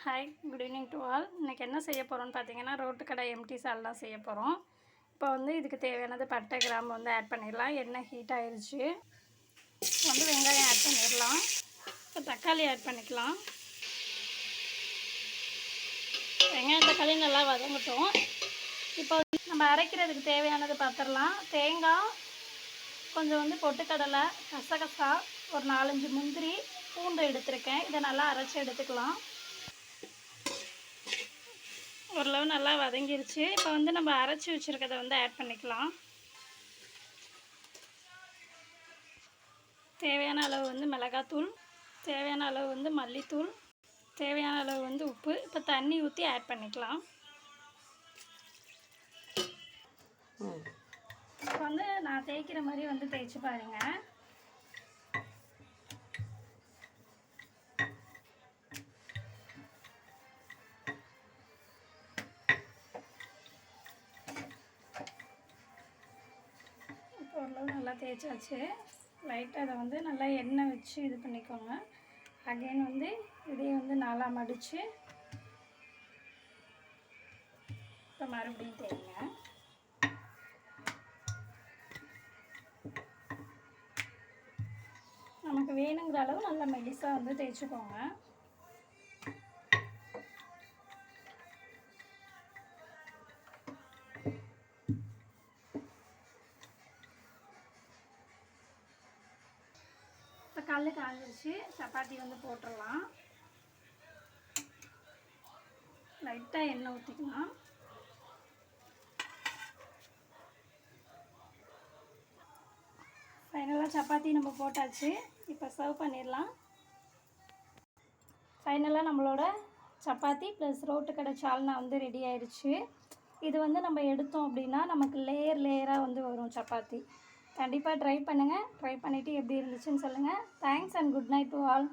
Hi, good evening to all. இன்றைக்கி என்ன செய்ய போகிறோன்னு பார்த்தீங்கன்னா, ரோட்டு கடை எம்டி சால்னா செய்ய போகிறோம். இப்போ இதுக்கு தேவையானது பட்டை, கிராம்பு ஆட் பண்ணிடலாம். எண்ணெய் ஹீட் ஆயிடுச்சு. வெங்காயம் ஆட் பண்ணிடலாம். இப்போ தக்காளி ஆட் பண்ணிக்கலாம். வெங்காயம் தக்காளி நல்லா வதங்கட்டும். இப்போ நம்ம அரைக்கிறதுக்கு தேவையானது பார்த்துடலாம். தேங்காய், கொஞ்சம் பொட்டுக்கடலை, கசகசா, ஒரு 4-5 முந்திரி, பூண்டு எடுத்துருக்கேன். இதை நல்லா அரைச்சி எடுத்துக்கலாம். ஓரளவு நல்லா வதங்கிருச்சு. இப்போ நம்ம அரைச்சி வச்சுருக்கதை ஆட் பண்ணிக்கலாம். தேவையான அளவு மிளகாத்தூள், தேவையான அளவு மல்லித்தூள், தேவையான அளவு உப்பு. இப்போ தண்ணி ஊற்றி ஆட் பண்ணிக்கலாம். இப்போ நான் தேய்க்கிற மாதிரி தேய்ச்சி பாருங்கள். ஓரளவு நல்லா தேய்ச்சாச்சு. லைட்டாக அதை நல்லா எண்ணெய் வச்சு இது பண்ணிக்கோங்க. அகைன் இதையும் நாளாக மடித்து இப்போ மறுபடியும் தேய்ங்க. நமக்கு வேணுங்கிற அளவு நல்லா மெலிசாக தேய்ச்சிக்கோங்க. இப்போ கல் காஞ்சிருச்சு. சப்பாத்தி போட்டுடலாம். லைட்டாக எண்ணெய் ஊற்றிக்கலாம். ஃபைனலாக சப்பாத்தி நம்ம போட்டாச்சு. இப்போ சர்வ் பண்ணிடலாம். ஃபைனலாக நம்மளோட சப்பாத்தி ப்ளஸ் ரோட்டு கடை சால்னா ரெடி ஆயிடுச்சு. இது நம்ம எடுத்தோம் அப்படின்னா நமக்கு லேயராக வரும் சப்பாத்தி. கண்டிப்பாக ட்ரை பண்ணுங்கள். ட்ரை பண்ணிவிட்டு எப்படி இருந்துச்சுன்னு சொல்லுங்கள். Thanks and good night to all.